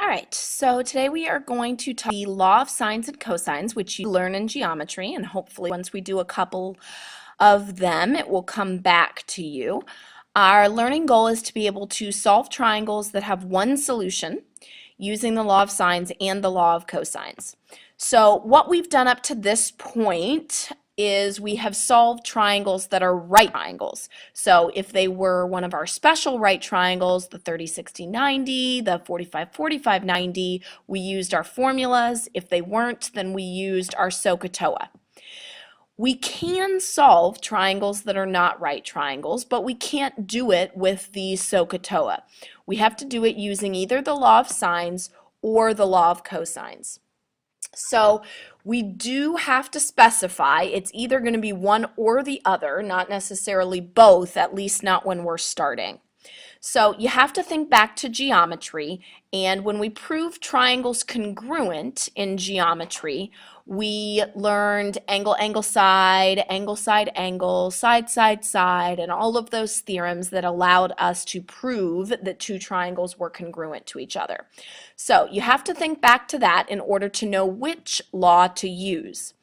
right, so today we are going to talk the law of sines and cosines, which you learn in geometry, and hopefully once we do a couple of them, it will come back to you. Our learning goal is to be able to solve triangles that have one solution using the law of sines and the law of cosines. So what we've done up to this point is we have solved triangles that are right triangles. So if they were one of our special right triangles, the 30-60-90, the 45-45-90, we used our formulas. If they weren't, then we used our SOHCAHTOA. We can solve triangles that are not right triangles, but we can't do it with the SOHCAHTOA. We have to do it using either the law of sines or the law of cosines. So we do have to specify it's either going to be one or the other, not necessarily both, at least not when we're starting. So you have to think back to geometry, and when we prove triangles congruent in geometry, we learned angle, angle, side, angle, side, angle, side, side, side, and all of those theorems that allowed us to prove that two triangles were congruent to each other. So you have to think back to that in order to know which law to use.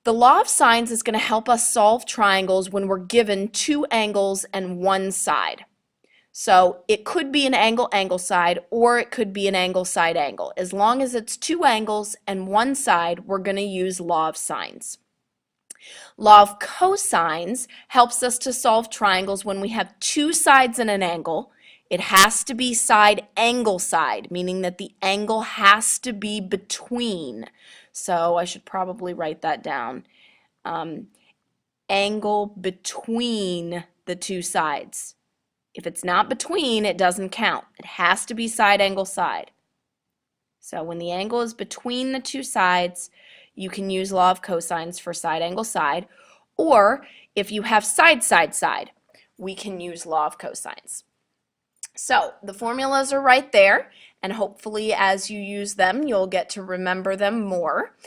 The law of sines is going to help us solve triangles when we're given two angles and one side. So it could be an angle, angle, side, or it could be an angle, side, angle. As long as it's two angles and one side, we're going to use law of sines. Law of cosines helps us to solve triangles when we have two sides and an angle. It has to be side, angle, side, meaning that the angle has to be between. So I should probably write that down. Angle between the two sides. If it's not between, it doesn't count. It has to be side, angle, side. So when the angle is between the two sides, you can use law of cosines for side, angle, side. Or if you have side, side, side, we can use law of cosines. So the formulas are right there, and hopefully as you use them, you'll get to remember them more.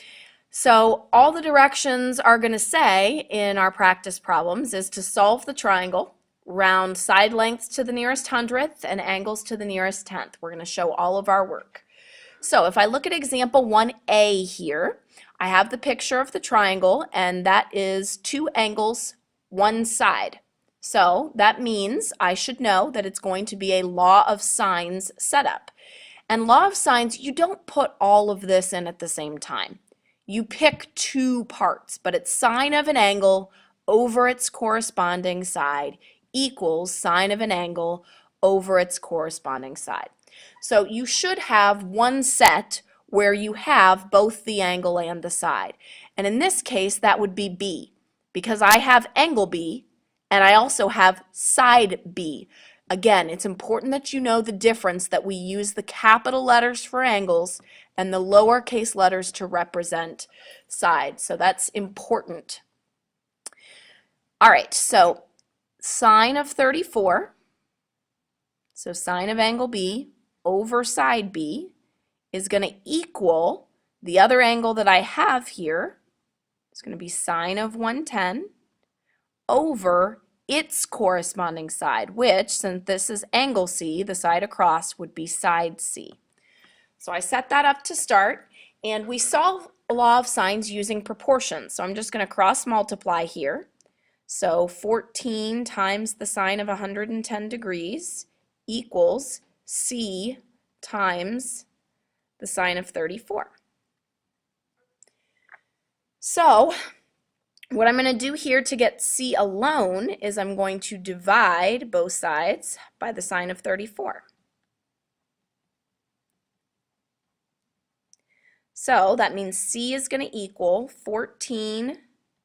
So all the directions are going to say in our practice problems is to solve the triangle, round side lengths to the nearest hundredth and angles to the nearest tenth. We're going to show all of our work. So if I look at example 1A here, I have the picture of the triangle, and that is two angles, one side. So that means I should know that it's going to be a law of sines setup. And law of sines, you don't put all of this in at the same time. You pick two parts, but it's sine of an angle over its corresponding side equals sine of an angle over its corresponding side. So you should have one set where you have both the angle and the side. And in this case, that would be B, because I have angle B and I also have side B. Again, it's important that you know the difference, that we use the capital letters for angles and the lowercase letters to represent sides. So that's important. All right, so sine of 34, so sine of angle B over side B is going to equal the other angle that I have here. It's going to be sine of 110 over its corresponding side, which, since this is angle C, the side across would be side C. So I set that up to start, and we solve a law of sines using proportions. So I'm just going to cross multiply here. So 14 times the sine of 110 degrees equals C times the sine of 34. So what I'm going to do here to get C alone is I'm going to divide both sides by the sine of 34. So that means C is going to equal 14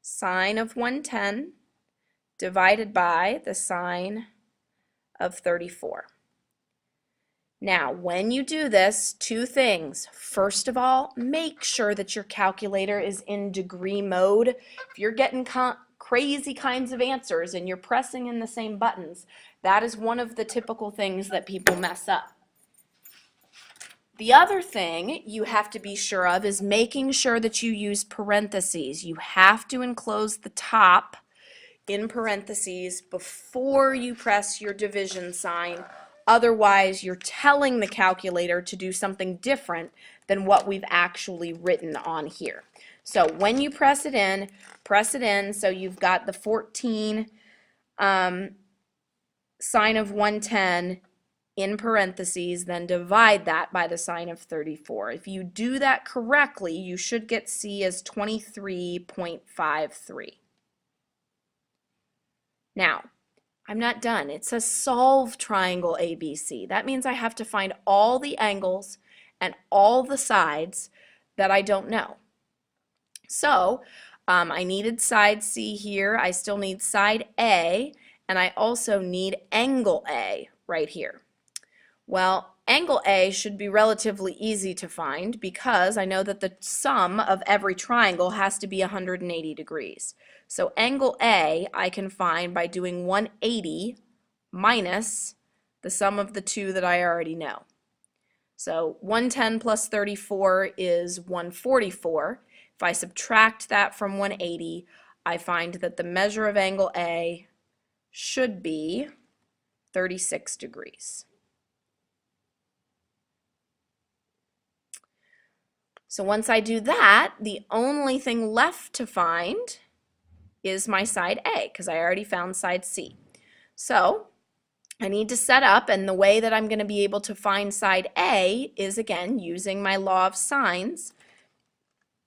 sine of 110 divided by the sine of 34. Now, when you do this, two things. First of all, make sure that your calculator is in degree mode. If you're getting crazy kinds of answers and you're pressing in the same buttons, that is one of the typical things that people mess up. The other thing you have to be sure of is making sure that you use parentheses. You have to enclose the top in parentheses before you press your division sign Otherwise, you're telling the calculator to do something different than what we've actually written on here. So when you press it in, so you've got the 14 sine of 110 in parentheses, then divide that by the sine of 34. If you do that correctly, you should get C as 23.53. Now, I'm not done. It says solve triangle ABC. That means I have to find all the angles and all the sides that I don't know. So I needed side C here. I still need side A, and I also need angle A right here. Well, angle A should be relatively easy to find because I know that the sum of every triangle has to be 180 degrees. So angle A I can find by doing 180 minus the sum of the two that I already know. So 110 plus 34 is 144. If I subtract that from 180, I find that the measure of angle A should be 36 degrees. So once I do that, the only thing left to find is my side A, because I already found side C. So I need to set up, and the way that I'm going to be able to find side A is, again, using my law of sines.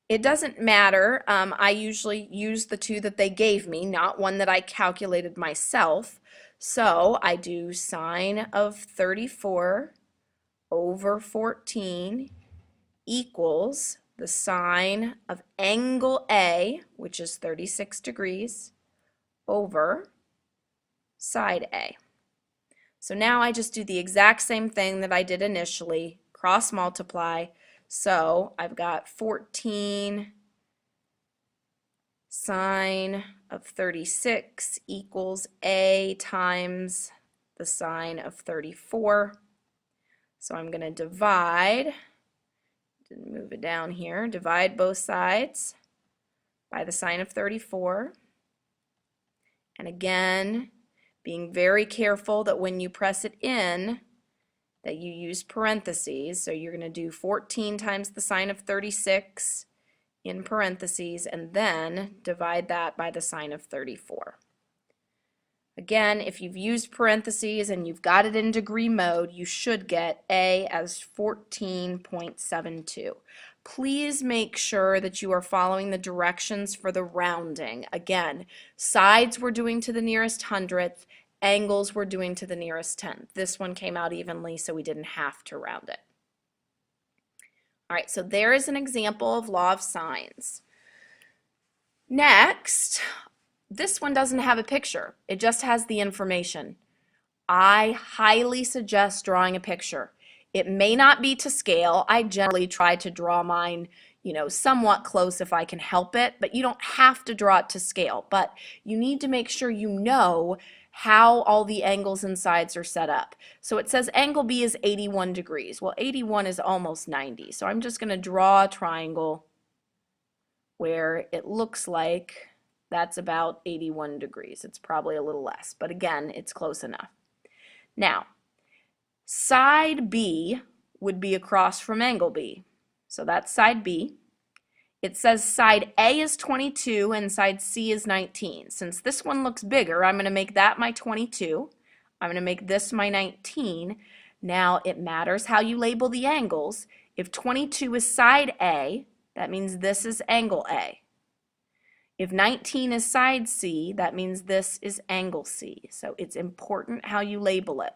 It doesn't matter. I usually use the two that they gave me, not one that I calculated myself. So I do sine of 34 over 14 equals the sine of angle A, which is 36 degrees, over side A. So now I just do the exact same thing that I did initially, cross multiply. So I've got 14 sine of 36 equals A times the sine of 34. So I'm going to divide. Didn't move it down here. Divide both sides by the sine of 34. And again, being very careful that when you press it in, that you use parentheses. So you're going to do 14 times the sine of 36 in parentheses, and then divide that by the sine of 34. Again, if you've used parentheses and you've got it in degree mode, you should get A as 14.72. Please make sure that you are following the directions for the rounding. Again, sides we're doing to the nearest hundredth, angles we're doing to the nearest tenth. This one came out evenly, so we didn't have to round it. All right, so there is an example of law of sines. Next, this one doesn't have a picture. It just has the information. I highly suggest drawing a picture. It may not be to scale. I generally try to draw mine, somewhat close if I can help it, but you don't have to draw it to scale. But you need to make sure you know how all the angles and sides are set up. So it says angle B is 81 degrees. Well, 81 is almost 90. So I'm just going to draw a triangle where it looks like that's about 81 degrees. It's probably a little less, but again, it's close enough. Now, side B would be across from angle B. So that's side B. It says side A is 22 and side C is 19. Since this one looks bigger, I'm going to make that my 22. I'm going to make this my 19. Now, it matters how you label the angles. If 22 is side A, that means this is angle A. If 19 is side C, that means this is angle C. So it's important how you label it.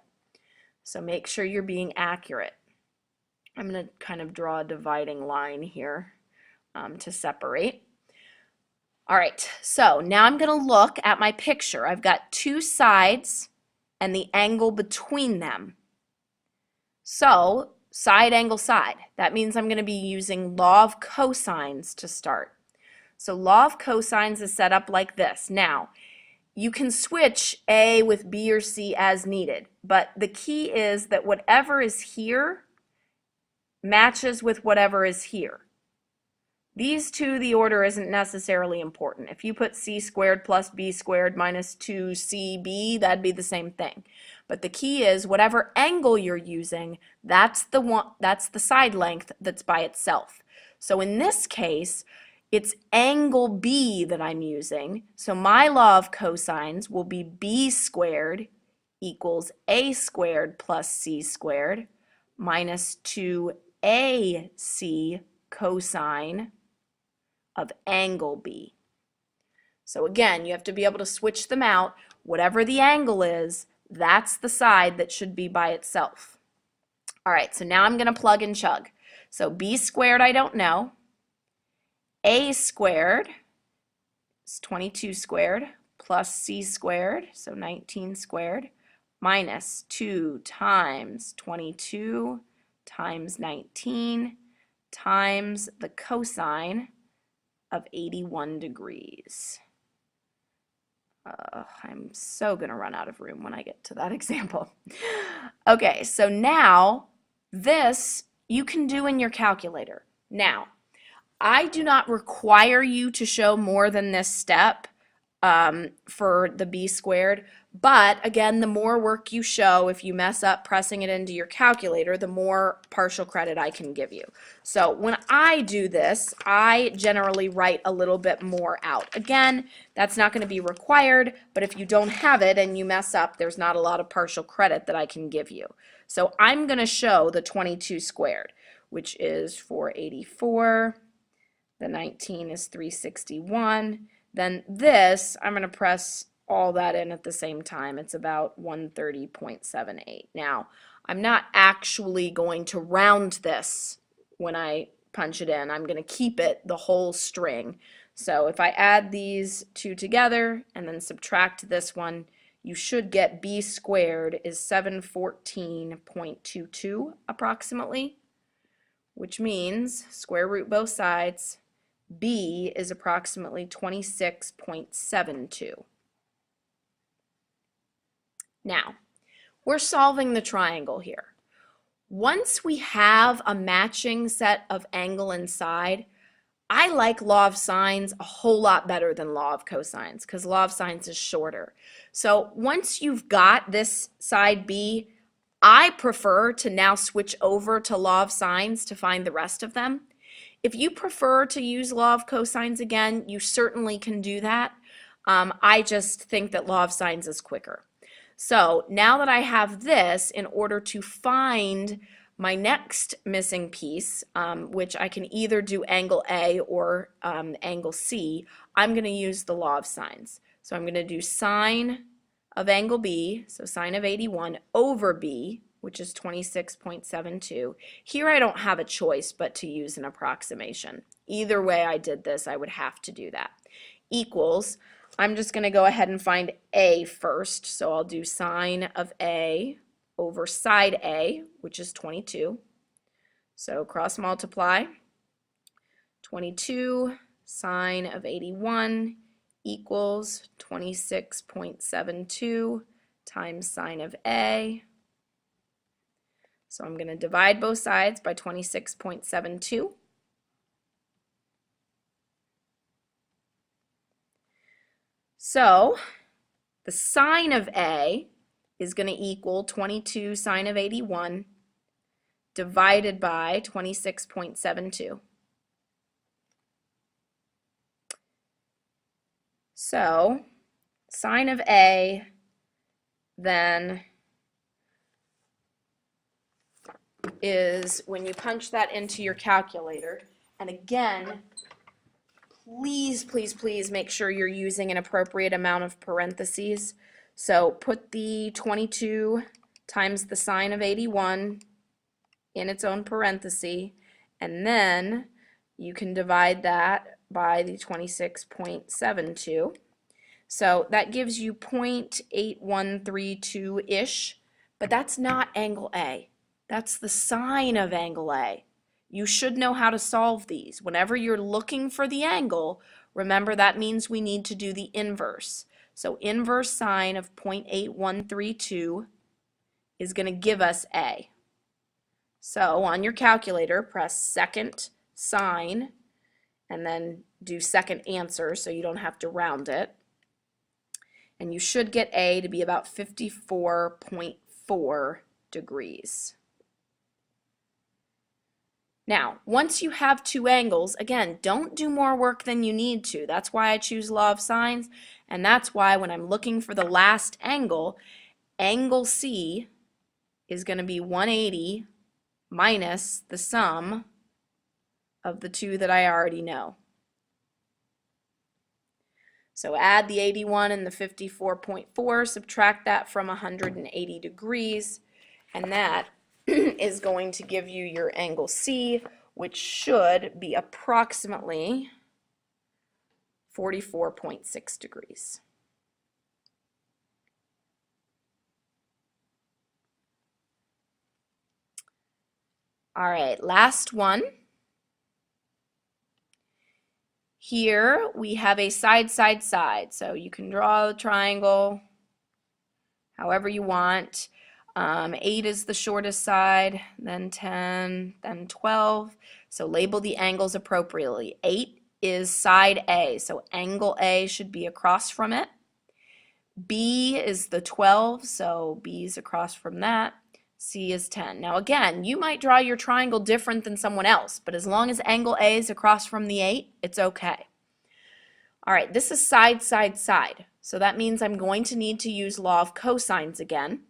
So make sure you're being accurate. I'm going to kind of draw a dividing line here to separate. All right, so now I'm going to look at my picture. I've got two sides and the angle between them. So side, angle, side. That means I'm going to be using law of cosines to start. So law of cosines is set up like this. Now, you can switch A with B or C as needed, but the key is that whatever is here matches with whatever is here. These two, the order isn't necessarily important. If you put C squared plus B squared minus 2CB, that'd be the same thing. But the key is whatever angle you're using, that's the side length that's by itself. So in this case, it's angle B that I'm using. So my law of cosines will be B squared equals A squared plus C squared minus 2AC cosine of angle B. So again, you have to be able to switch them out. Whatever the angle is, that's the side that should be by itself. All right, so now I'm going to plug and chug. So B squared I don't know. A squared is 22 squared plus C squared, so 19 squared, minus 2 times 22 times 19 times the cosine of 81 degrees. I'm so going to run out of room when I get to that example. Okay, so now this you can do in your calculator. Now, I do not require you to show more than this step for the B squared, but again, the more work you show, if you mess up pressing it into your calculator, the more partial credit I can give you. So when I do this, I generally write a little bit more out. Again, that's not going to be required, but if you don't have it and you mess up, there's not a lot of partial credit that I can give you. So I'm going to show the 22 squared, which is 484. The 19 is 361. Then this, I'm going to press all that in at the same time. It's about 130.78. Now, I'm not actually going to round this when I punch it in. I'm going to keep it the whole string. So if I add these two together and then subtract this one, you should get B squared is 714.22 approximately, which means square root both sides. B is approximately 26.72. Now, we're solving the triangle here. Once we have a matching set of angle and side, I like law of sines a whole lot better than law of cosines because law of sines is shorter. So once you've got this side B, I prefer to now switch over to law of sines to find the rest of them. If you prefer to use law of cosines again, you certainly can do that. I just think that law of sines is quicker. So now that I have this, in order to find my next missing piece, which I can either do angle A or angle C, I'm going to use the law of sines. So I'm going to do sine of angle B, so sine of 81, over B, which is 26.72. Here I don't have a choice but to use an approximation. Either way I did this, I would have to do that. Equals, I'm just going to go ahead and find A first, so I'll do sine of A over side A, which is 22. So cross multiply. 22 sine of 81 equals 26.72 times sine of A. So I'm going to divide both sides by 26.72. So the sine of A is going to equal 22 sine of 81 divided by 26.72. So sine of A then is when you punch that into your calculator, and again, please, please, please make sure you're using an appropriate amount of parentheses. So put the 22 times the sine of 81 in its own parenthesis, and then you can divide that by the 26.72. So that gives you 0.8132-ish, but that's not angle A. That's the sine of angle A. You should know how to solve these. Whenever you're looking for the angle, remember that means we need to do the inverse. So inverse sine of 0.8132 is going to give us A. So on your calculator, press second sine and then do second answer so you don't have to round it. And you should get A to be about 54.4 degrees. Now, once you have two angles, again, don't do more work than you need to. That's why I choose law of sines, and that's why when I'm looking for the last angle, angle C is going to be 180 minus the sum of the two that I already know. So add the 81 and the 54.4, subtract that from 180 degrees, and that is going to give you your angle C, which should be approximately 44.6 degrees. All right, last one. Here we have a side, side, side. So you can draw the triangle however you want. 8 is the shortest side, then 10, then 12. So label the angles appropriately. 8 is side A, so angle A should be across from it. B is the 12, so B is across from that. C is 10. Now again, you might draw your triangle different than someone else, but as long as angle A is across from the 8, it's okay. All right, this is side, side, side. So that means I'm going to need to use law of cosines again.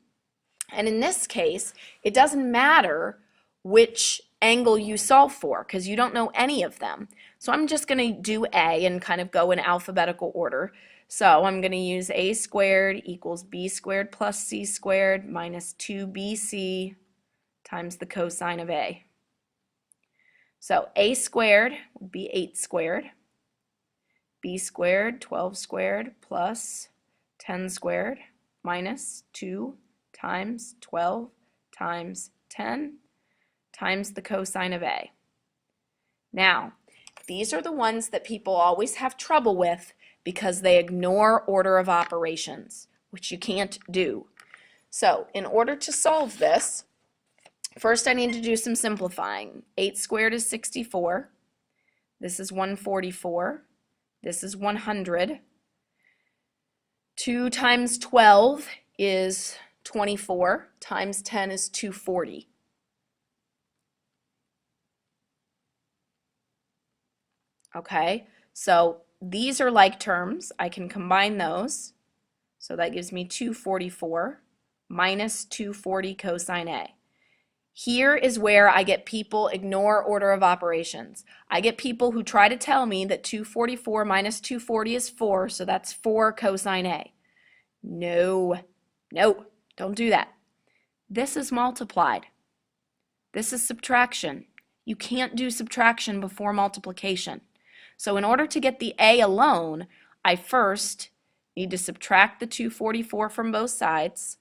And in this case, it doesn't matter which angle you solve for because you don't know any of them. So I'm just going to do A and kind of go in alphabetical order. So I'm going to use A squared equals B squared plus C squared minus 2BC times the cosine of A. So A squared would be 8 squared. B squared, 12 squared, plus 10 squared, minus 2 times 12 times 10 times the cosine of A. Now, these are the ones that people always have trouble with because they ignore order of operations, which you can't do. So, in order to solve this, first I need to do some simplifying. 8 squared is 64. This is 144. This is 100. 2 times 12 is 24. Times 10 is 240. Okay, so these are like terms. I can combine those. So that gives me 244 minus 240 cosine A. Here is where I get people ignore order of operations. I get people who try to tell me that 244 minus 240 is 4, so that's 4 cosine A. No, don't do that. This is multiplied. This is subtraction. You can't do subtraction before multiplication. So in order to get the A alone, I first need to subtract the 244 from both sides.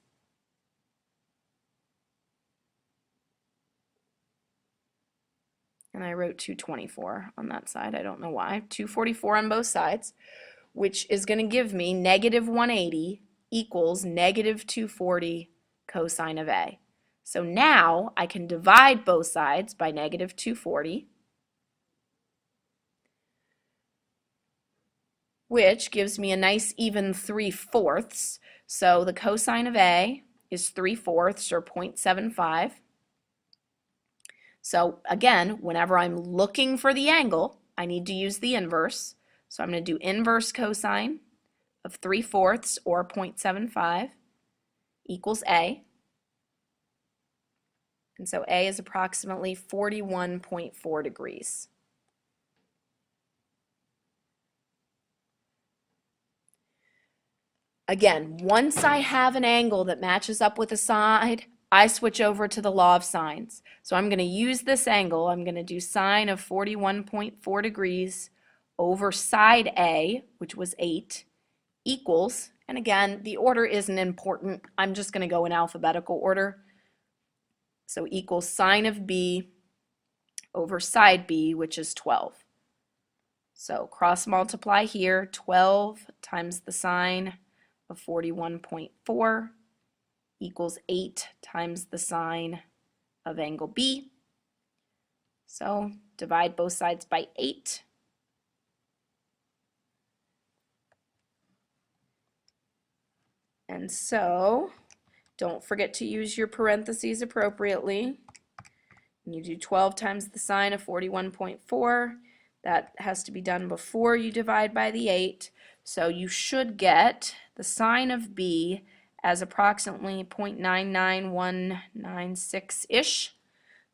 And I wrote 224 on that side. I don't know why. 244 on both sides, which is going to give me negative 180 equals negative 240 cosine of A. So now I can divide both sides by negative 240, which gives me a nice even 3/4. So the cosine of A is 3/4 or 0.75. So again, whenever I'm looking for the angle, I need to use the inverse. So I'm going to do inverse cosine of 3/4 or 0.75 equals A. And so A is approximately 41.4 degrees. Again, once I have an angle that matches up with a side, I switch over to the law of sines. So I'm going to use this angle. I'm going to do sine of 41.4 degrees over side A, which was 8, equals, and again, the order isn't important. I'm just going to go in alphabetical order. So equals sine of B over side B, which is 12. So cross multiply here, 12 times the sine of 41.4 equals 8 times the sine of angle B. So divide both sides by 8. And so don't forget to use your parentheses appropriately. And you do 12 times the sine of 41.4. That has to be done before you divide by the 8. So you should get the sine of b as approximately 0.99196-ish.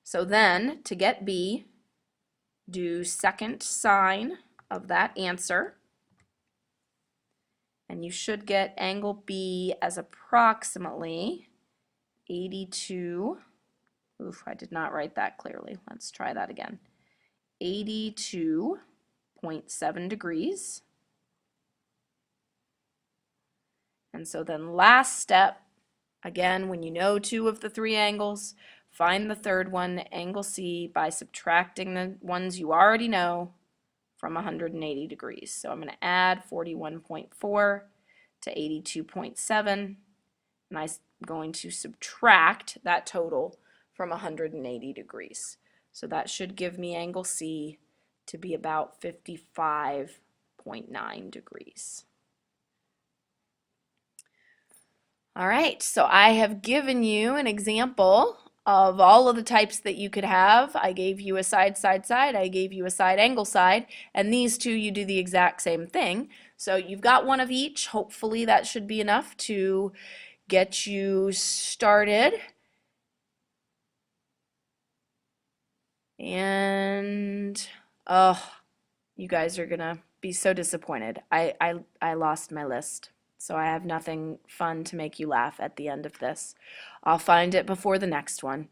So then, to get b, do second sine of that answer. And you should get angle B as approximately 82. Oof, I did not write that clearly. Let's try that again. 82.7 degrees. And so then last step, again, when you know two of the three angles, find the third one, angle C, by subtracting the ones you already know from 180 degrees. So I'm going to add 41.4 to 82.7, and I'm going to subtract that total from 180 degrees. So that should give me angle C to be about 55.9 degrees. All right, so I have given you an example of all of the types that you could have. I gave you a side, side, side. I gave you a side, angle, side. And these two, you do the exact same thing. So you've got one of each. Hopefully that should be enough to get you started. And, oh, you guys are going to be so disappointed. I lost my list. So I have nothing fun to make you laugh at the end of this. I'll find it before the next one.